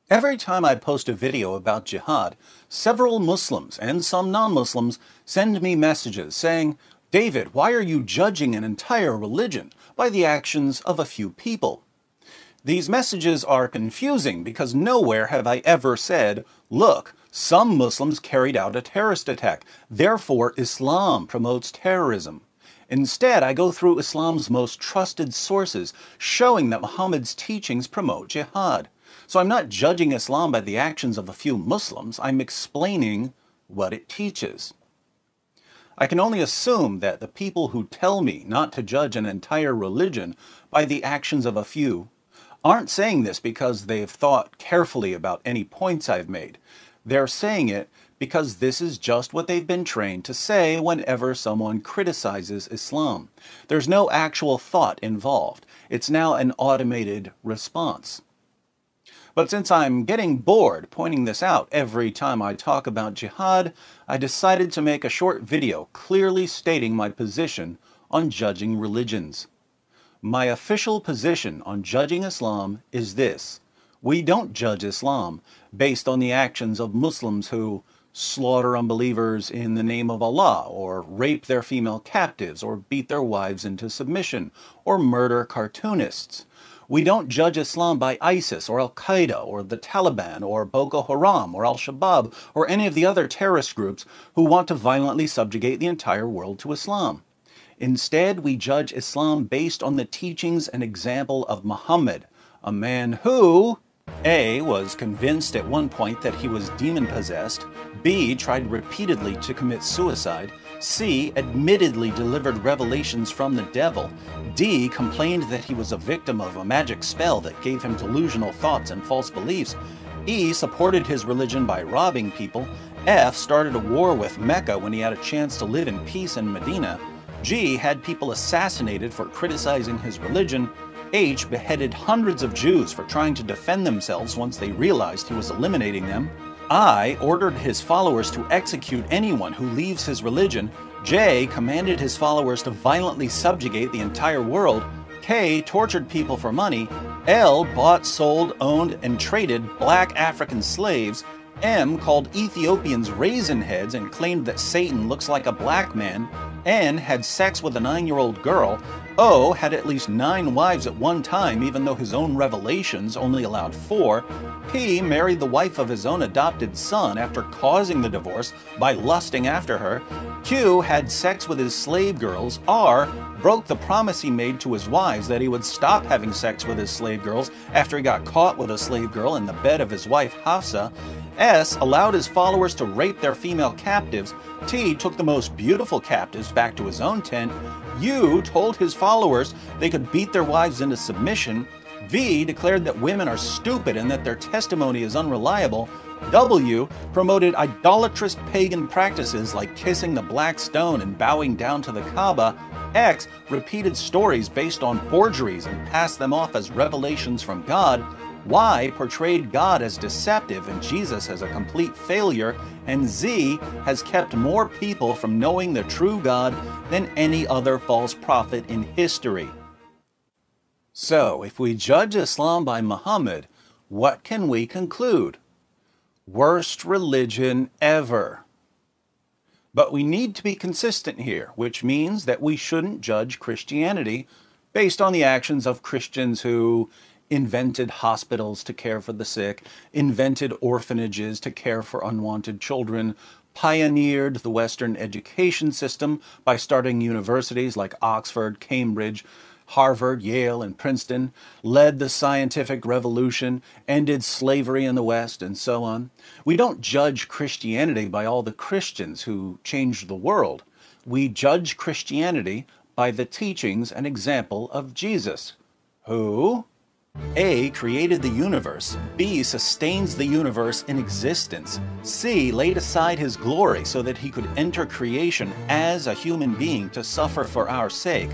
Every time I post a video about jihad, several Muslims and some non-Muslims send me messages saying, "David, why are you judging an entire religion by the actions of a few people?" These messages are confusing because nowhere have I ever said, "Look, some Muslims carried out a terrorist attack, therefore Islam promotes terrorism." Instead, I go through Islam's most trusted sources, showing that Muhammad's teachings promote jihad. So I'm not judging Islam by the actions of a few Muslims, I'm explaining what it teaches. I can only assume that the people who tell me not to judge an entire religion by the actions of a few aren't saying this because they've thought carefully about any points I've made. They're saying it because this is just what they've been trained to say whenever someone criticizes Islam. There's no actual thought involved. It's now an automated response. But since I'm getting bored pointing this out every time I talk about jihad, I decided to make a short video clearly stating my position on judging religions. My official position on judging Islam is this: we don't judge Islam based on the actions of Muslims who slaughter unbelievers in the name of Allah, or rape their female captives, or beat their wives into submission, or murder cartoonists. We don't judge Islam by ISIS, or Al-Qaeda, or the Taliban, or Boko Haram, or Al-Shabaab, or any of the other terrorist groups who want to violently subjugate the entire world to Islam. Instead, we judge Islam based on the teachings and example of Muhammad, a man who A. was convinced at one point that he was demon-possessed, B. tried repeatedly to commit suicide, C. admittedly delivered revelations from the devil, D. complained that he was a victim of a magic spell that gave him delusional thoughts and false beliefs, E. supported his religion by robbing people, F. started a war with Mecca when he had a chance to live in peace in Medina, G. had people assassinated for criticizing his religion, H. beheaded hundreds of Jews for trying to defend themselves once they realized he was eliminating them, I. ordered his followers to execute anyone who leaves his religion, J. commanded his followers to violently subjugate the entire world, K. tortured people for money, L. bought, sold, owned, and traded black African slaves, M. called Ethiopians raisin heads and claimed that Satan looks like a black man, N. had sex with a 9-year-old girl, O. had at least 9 wives at one time even though his own revelations only allowed 4, P. married the wife of his own adopted son after causing the divorce by lusting after her, Q. had sex with his slave girls, R. broke the promise he made to his wives that he would stop having sex with his slave girls after he got caught with a slave girl in the bed of his wife Hafsa, S. allowed his followers to rape their female captives, T. took the most beautiful captives back to his own tent, U. told his followers they could beat their wives into submission, V. declared that women are stupid and that their testimony is unreliable, W. promoted idolatrous pagan practices like kissing the black stone and bowing down to the Kaaba, X. repeated stories based on forgeries and passed them off as revelations from God, Y. portrayed God as deceptive and Jesus as a complete failure, and Z. has kept more people from knowing the true God than any other false prophet in history. So, if we judge Islam by Muhammad, what can we conclude? Worst religion ever. But we need to be consistent here, which means that we shouldn't judge Christianity based on the actions of Christians who invented hospitals to care for the sick, invented orphanages to care for unwanted children, pioneered the Western education system by starting universities like Oxford, Cambridge, Harvard, Yale, and Princeton, led the scientific revolution, ended slavery in the West, and so on. We don't judge Christianity by all the Christians who changed the world. We judge Christianity by the teachings and example of Jesus, who A. created the universe, B. sustains the universe in existence, C. laid aside his glory so that he could enter creation as a human being to suffer for our sake,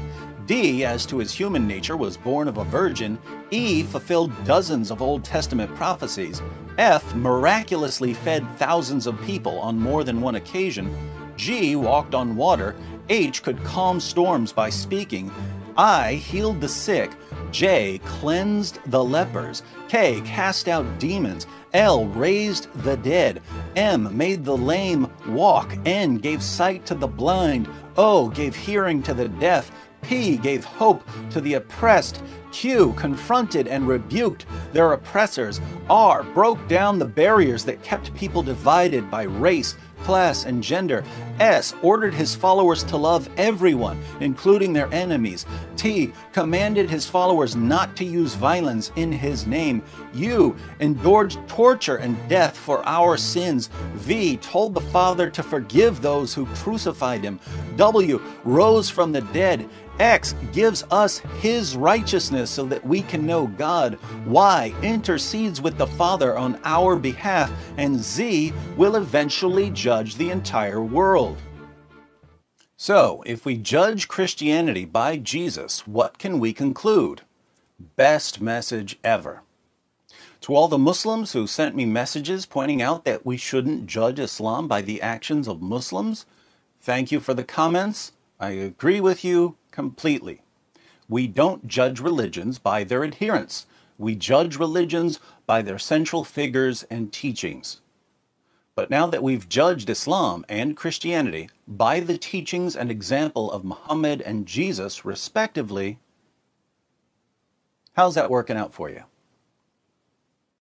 D. as to his human nature was born of a virgin, E. fulfilled dozens of Old Testament prophecies, F. miraculously fed thousands of people on more than one occasion, G. walked on water, H. could calm storms by speaking, I. healed the sick, J. cleansed the lepers, K. cast out demons, L raised the dead. M made the lame walk. N gave sight to the blind. O gave hearing to the deaf. P gave hope to the oppressed. Q confronted and rebuked their oppressors. R broke down the barriers that kept people divided by race, class, and gender. S ordered his followers to love everyone, including their enemies. T commanded his followers not to use violence in his name. U endured torture and death for our sins. V told the Father to forgive those who crucified him. W rose from the dead. X gives us his righteousness so that we can know God. Y intercedes with the Father on our behalf. And Z will eventually judge the entire world. So, if we judge Christianity by Jesus, what can we conclude? Best message ever. To all the Muslims who sent me messages pointing out that we shouldn't judge Islam by the actions of Muslims, thank you for the comments. I agree with you completely. We don't judge religions by their adherents. We judge religions by their central figures and teachings. But now that we've judged Islam and Christianity by the teachings and example of Muhammad and Jesus, respectively, how's that working out for you?